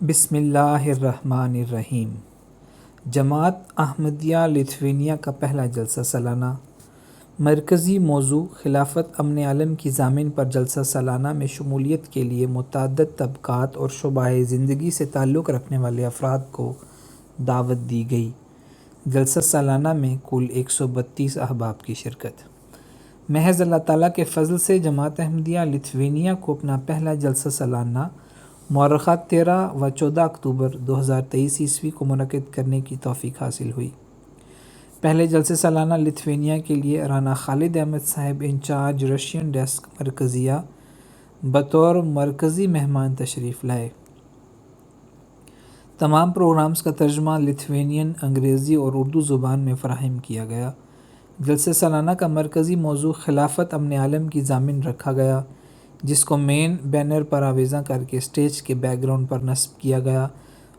بسم اللہ الرحمن الرحیم۔ جماعت احمدیہ لتھوینیا کا پہلا جلسہ سالانہ۔ مرکزی موضوع خلافت امن عالم کی ضامن پر جلسہ سالانہ میں شمولیت کے لیے متعدد طبقات اور شعبہ زندگی سے تعلق رکھنے والے افراد کو دعوت دی گئی۔ جلسہ سالانہ میں کل 132 احباب کی شرکت۔ محض اللہ تعالیٰ کے فضل سے جماعت احمدیہ لتھوینیا کو اپنا پہلا جلسہ سالانہ مؤرخہ 13 و 14 اکتوبر 2023 کو منعقد کرنے کی توفیق حاصل ہوئی۔ پہلے جلسے سالانہ لتھوینیا کے لیے رانا خالد احمد صاحب انچارج رشین ڈیسک مرکزیہ بطور مرکزی مہمان تشریف لائے۔ تمام پروگرامز کا ترجمہ لتھوینین، انگریزی اور اردو زبان میں فراہم کیا گیا۔ جلسہ سالانہ کا مرکزی موضوع خلافت امن عالم کی ضامن رکھا گیا، جس کو مین بینر پر آویزاں کر کے اسٹیج کے بیک گراؤنڈ پر نصب کیا گیا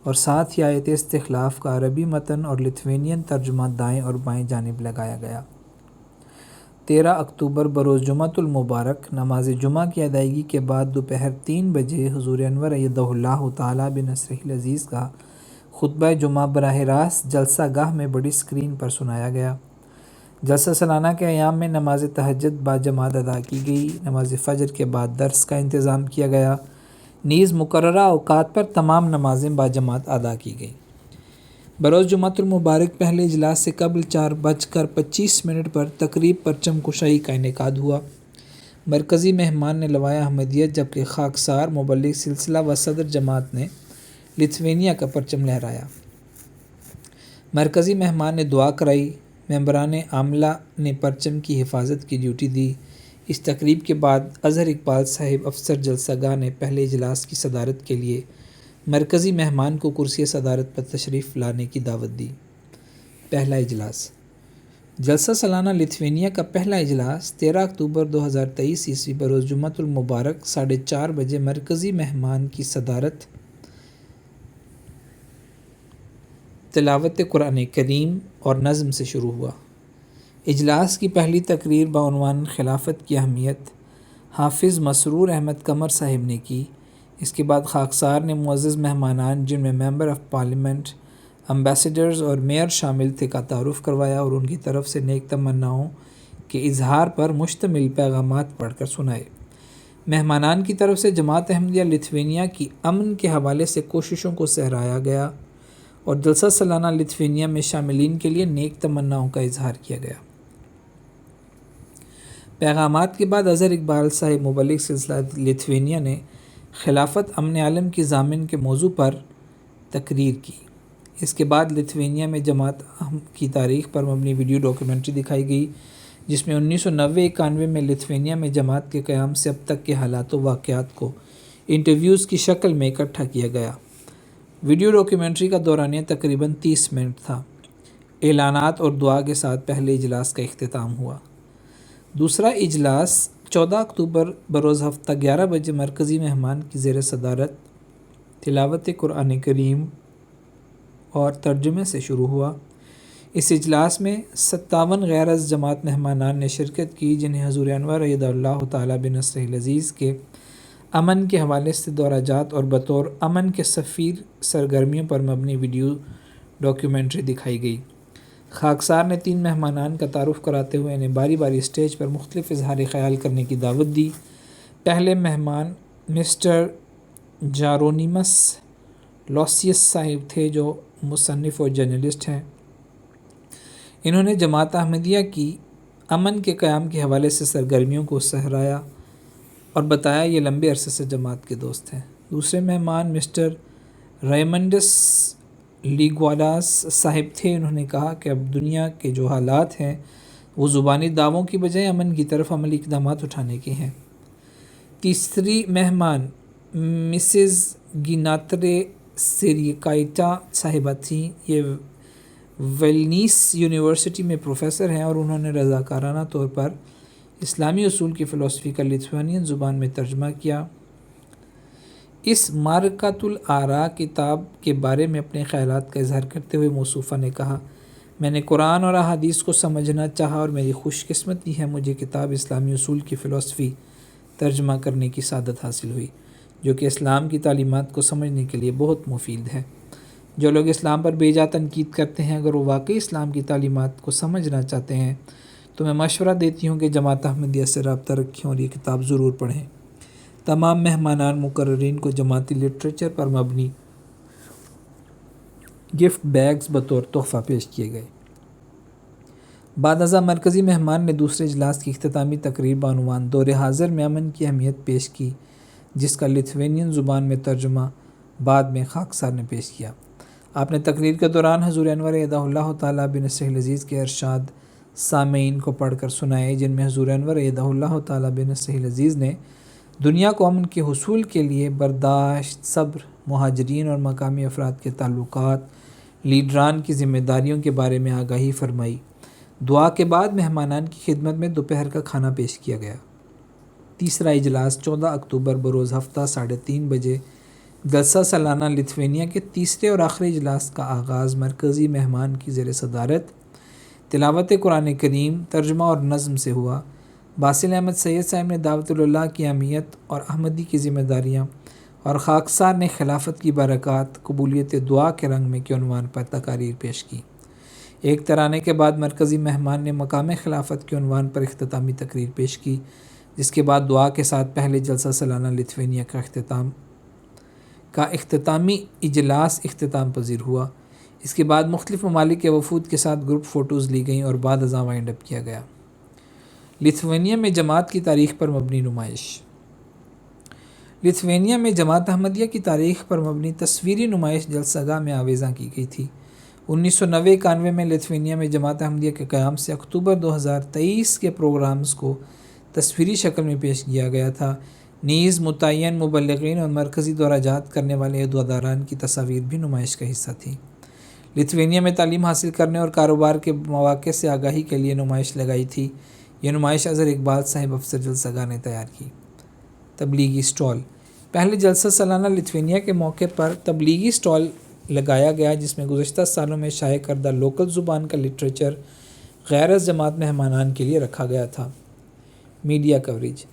اور ساتھ ہی آیت استخلاف کا عربی متن اور لتھوینین ترجمہ دائیں اور بائیں جانب لگایا گیا۔ 13 اکتوبر بروز جمعۃ المبارک نماز جمعہ کی ادائیگی کے بعد دوپہر 3 بجے حضور انور ایدہ اللہ تعالیٰ بنصرہ العزیز کا خطبہ جمعہ براہ راست جلسہ گاہ میں بڑی اسکرین پر سنایا گیا۔ جلسہ سالانہ کے ایام میں نماز تہجد باجماعت ادا کی گئی۔ نماز فجر کے بعد درس کا انتظام کیا گیا، نیز مقررہ اوقات پر تمام نمازیں باجماعت ادا کی گئیں۔ بروز جمعۃ المبارک پہلے اجلاس سے قبل 4:25 پر تقریب پرچم کشائی کا انعقاد ہوا۔ مرکزی مہمان نے لوائے احمدیت، جبکہ خاکسار مبلغ سلسلہ و صدر جماعت نے لتھوینیا کا پرچم لہرایا۔ مرکزی مہمان نے دعا کرائی۔ ممبران عاملہ نے پرچم کی حفاظت کی ڈیوٹی دی۔ اس تقریب کے بعد اظہر اقبال صاحب افسر جلسہ گاہ نے پہلے اجلاس کی صدارت کے لیے مرکزی مہمان کو کرسی صدارت پر تشریف لانے کی دعوت دی۔ پہلا اجلاس۔ جلسہ سالانہ لتھوینیا کا پہلا اجلاس 13 اکتوبر 2023 بروز جمعۃ المبارک 4:30 بجے مرکزی مہمان کی صدارت تلاوت قرآن کریم اور نظم سے شروع ہوا۔ اجلاس کی پہلی تقریر بعنوان خلافت کی اہمیت حافظ مسرور احمد قمر صاحب نے کی۔ اس کے بعد خاکسار نے معزز مہمانان، جن میں ممبر آف پارلیمنٹ، امبیسڈرز اور میئر شامل تھے، کا تعارف کروایا اور ان کی طرف سے نیک تمناؤں کے اظہار پر مشتمل پیغامات پڑھ کر سنائے۔ مہمانان کی طرف سے جماعت احمدیہ لتھوینیا کی امن کے حوالے سے کوششوں کو سراہا گیا اور جلسہ سالانہ لتھوینیا میں شاملین کے لیے نیک تمناؤں کا اظہار کیا گیا۔ پیغامات کے بعد اظہر اقبال صاحب مبلغ سلسلہ لتھوینیا نے خلافت امن عالم کی ضامن کے موضوع پر تقریر کی۔ اس کے بعد لتھوینیا میں جماعت کی تاریخ پر مبنی ویڈیو ڈاکیومنٹری دکھائی گئی، جس میں 1990-91 میں لتھوینیا میں جماعت کے قیام سے اب تک کے حالات و واقعات کو انٹرویوز کی شکل میں اکٹھا کیا گیا۔ ویڈیو ڈاکیومنٹری کا دورانیہ تقریباً 30 منٹ تھا۔ اعلانات اور دعا کے ساتھ پہلے اجلاس کا اختتام ہوا۔ دوسرا اجلاس 14 اکتوبر بروز ہفتہ 11 بجے مرکزی مہمان کی زیر صدارت تلاوت قرآن کریم اور ترجمے سے شروع ہوا۔ اس اجلاس میں 57 غیر از جماعت مہمانان نے شرکت کی، جنہیں حضور انور ایدہ اللہ تعالیٰ بنصرہ العزیز کے امن کے حوالے سے دورہ جات اور بطور امن کے سفیر سرگرمیوں پر مبنی ویڈیو ڈاکیومنٹری دکھائی گئی۔ خاکسار نے 3 مہمانان کا تعارف کراتے ہوئے انہیں باری باری اسٹیج پر مختلف اظہار خیال کرنے کی دعوت دی۔ پہلے مہمان مسٹر جارونیمس لوسیس صاحب تھے، جو مصنف اور جرنلسٹ ہیں۔ انہوں نے جماعت احمدیہ کی امن کے قیام کے حوالے سے سرگرمیوں کو سراہا اور بتایا یہ لمبے عرصے سے جماعت کے دوست ہیں۔ دوسرے مہمان مسٹر ریمنڈس لیگواڈاس صاحب تھے۔ انہوں نے کہا کہ اب دنیا کے جو حالات ہیں وہ زبانی دعووں کی بجائے امن کی طرف عملی اقدامات اٹھانے کے ہیں۔ تیسری مہمان مسز گیناترے سیریکائٹا صاحبہ تھیں۔ یہ ویلنیس یونیورسٹی میں پروفیسر ہیں اور انہوں نے رضاکارانہ طور پر اسلامی اصول کی فلسفی کا لتھوینین زبان میں ترجمہ کیا۔ اس معرکۃ الآراء کتاب کے بارے میں اپنے خیالات کا اظہار کرتے ہوئے موصوفہ نے کہا، میں نے قرآن اور احادیث کو سمجھنا چاہا اور میری خوش قسمتی ہے مجھے کتاب اسلامی اصول کی فلسفی ترجمہ کرنے کی سعادت حاصل ہوئی۔ جو کہ اسلام کی تعلیمات کو سمجھنے کے لیے بہت مفید ہے۔ جو لوگ اسلام پر بے جا تنقید کرتے ہیں، اگر وہ واقعی اسلام کی تعلیمات کو سمجھنا چاہتے ہیں تو میں مشورہ دیتی ہوں کہ جماعت احمدیہ سے رابطہ رکھیں اور یہ کتاب ضرور پڑھیں۔ تمام مہمانان مقررین کو جماعتی لٹریچر پر مبنی گفٹ بیگز بطور تحفہ پیش کیے گئے۔ بعد ازاں مرکزی مہمان نے دوسرے اجلاس کی اختتامی تقریر بعنوان دور حاضر میں امن کی اہمیت پیش کی، جس کا لتھوینین زبان میں ترجمہ بعد میں خاکسار نے پیش کیا۔ آپ نے تقریر کے دوران حضور انور ایدہ اللہ تعالیٰ بنصرہ العزیز کے ارشاد سامعین کو پڑھ کر سنائے، جن میں حضور انور ایدہ اللہ تعالیٰ بنصرہ العزیز نے دنیا کو امن کے حصول کے لیے برداشت، صبر، مہاجرین اور مقامی افراد کے تعلقات، لیڈران کی ذمہ داریوں کے بارے میں آگاہی فرمائی۔ دعا کے بعد مہمانان کی خدمت میں دوپہر کا کھانا پیش کیا گیا۔ تیسرا اجلاس 14 اکتوبر بروز ہفتہ 3:30 بجے جلسہ سالانہ لتھوینیا کے تیسرے اور آخری اجلاس کا آغاز مرکزی مہمان کی زیر صدارت تلاوت قرآن کریم، ترجمہ اور نظم سے ہوا۔ باسل احمد سید صاحب نے دعوت اللہ کی اہمیت اور احمدی کی ذمہ داریاں اور خاکسار نے خلافت کی برکات قبولیت دعا کے رنگ میں کے عنوان پر تقاریر پیش کی۔ ایک ترانے کے بعد مرکزی مہمان نے مقام خلافت کے عنوان پر اختتامی تقریر پیش کی، جس کے بعد دعا کے ساتھ پہلے جلسہ سالانہ لتھوینیا کا اختتامی اجلاس اختتام پذیر ہوا۔ اس کے بعد مختلف ممالک کے وفود کے ساتھ گروپ فوٹوز لی گئیں اور بعد ازاں وائنڈ اپ کیا گیا۔ لتھوینیا میں جماعت کی تاریخ پر مبنی نمائش۔ لتھوینیا میں جماعت احمدیہ کی تاریخ پر مبنی تصویری نمائش جلسہ گاہ میں آویزاں کی گئی تھی۔ 1990-91 میں لتھوینیا میں جماعت احمدیہ کے قیام سے اکتوبر 2023 کے پروگرامز کو تصویری شکل میں پیش کیا گیا تھا۔ نیز متعین مبلغین اور مرکزی دورہ جات کرنے والے عہدیداران کی تصاویر بھی نمائش کا حصہ تھیں۔ لتھوینیا میں تعلیم حاصل کرنے اور کاروبار کے مواقع سے آگاہی کے لیے نمائش لگائی تھی۔ یہ نمائش اظہر اقبال صاحب افسر جلسہ گاہ نے تیار کی۔ تبلیغی اسٹال۔ پہلے جلسہ سالانہ لتھوینیا کے موقع پر تبلیغی اسٹال لگایا گیا، جس میں گزشتہ سالوں میں شائع کردہ لوکل زبان کا لٹریچر غیر از جماعت مہمانان کے لیے رکھا گیا تھا۔ Media coverage.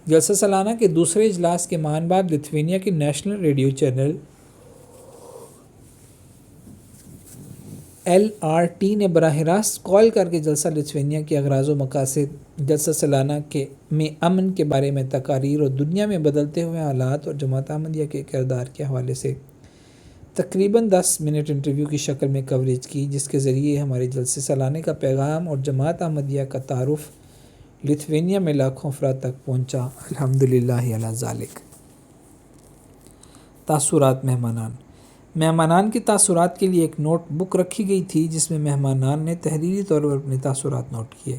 جلسہ سالانہ کے دوسرے اجلاس کے ماہ بعد لتھوینیا کے نیشنل ریڈیو چینل LRT نے براہ راست کال کر کے جلسہ لتھوینیا کے اغراض و مقاصد، جلسہ سالانہ میں امن کے بارے میں تقاریر اور دنیا میں بدلتے ہوئے حالات اور جماعت احمدیہ کے کردار کے حوالے سے تقریباً 10 منٹ انٹرویو کی شکل میں کوریج کی، جس کے ذریعے ہمارے جلسے سالانہ کا پیغام اور جماعت احمدیہ کا تعارف لتھوینیا میں لاکھوں افراد تک پہنچا۔ الحمدللہ علی ذالک۔ تاثرات مہمانان کے تاثرات کے لیے ایک نوٹ بک رکھی گئی تھی، جس میں مہمانان نے تحریری طور پر اپنے تاثرات نوٹ کیے۔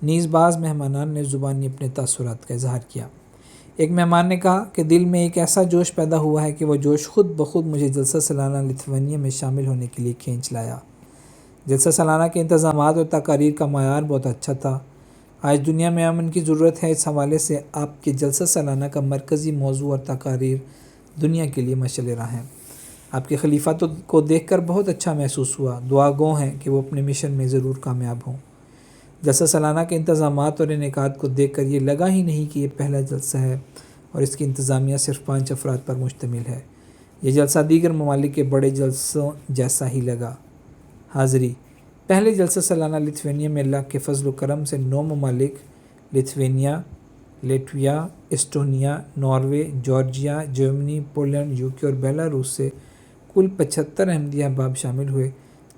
نیز بعض مہمانان نے زبانی اپنے تاثرات کا اظہار کیا۔ ایک مہمان نے کہا کہ دل میں ایک ایسا جوش پیدا ہوا ہے کہ وہ جوش خود بخود مجھے جلسہ سالانہ لتھوینیا میں شامل ہونے کے لیے کھینچ لایا۔ جلسہ سالانہ کے انتظامات اور تقاریر کا معیار بہت اچھا تھا۔ آج دنیا میں امن کی ضرورت ہے، اس حوالے سے آپ کے جلسہ سالانہ کا مرکزی موضوع اور تقاریر دنیا کے لیے مشعل راہ ہیں۔ آپ کے خلیفہ کو دیکھ کر بہت اچھا محسوس ہوا۔ دعا گو ہیں کہ وہ اپنے مشن میں ضرور کامیاب ہوں۔ جلسہ سالانہ کے انتظامات اور انعقاد کو دیکھ کر یہ لگا ہی نہیں کہ یہ پہلا جلسہ ہے اور اس کی انتظامیہ صرف 5 افراد پر مشتمل ہے۔ یہ جلسہ دیگر ممالک کے بڑے جلسوں جیسا ہی لگا۔ حاضری۔ پہلے جلسہ سالانہ لتھوینیا میں اللہ کے فضل و کرم سے 9 ممالک Lithuania, Latvia, Estonia, Norway, Georgia, Germany, Poland, UK اور بیلاروس سے کل 75 احمدیہ احباب شامل ہوئے،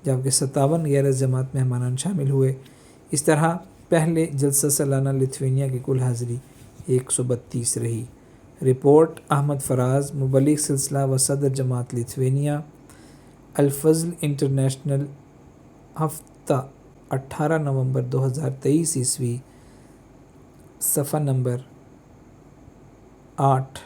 جبکہ 57 غیر جماعت مہمانان شامل ہوئے۔ اس طرح پہلے جلسہ سالانہ لتھوینیا کی کل حاضری 132 رہی۔ رپورٹ احمد فراز، مبلغ سلسلہ و صدر جماعت لتھوینیا، الفضل انٹرنیشنل، ہفتہ 18 نومبر 2023 عیسوی، صفحہ نمبر 8۔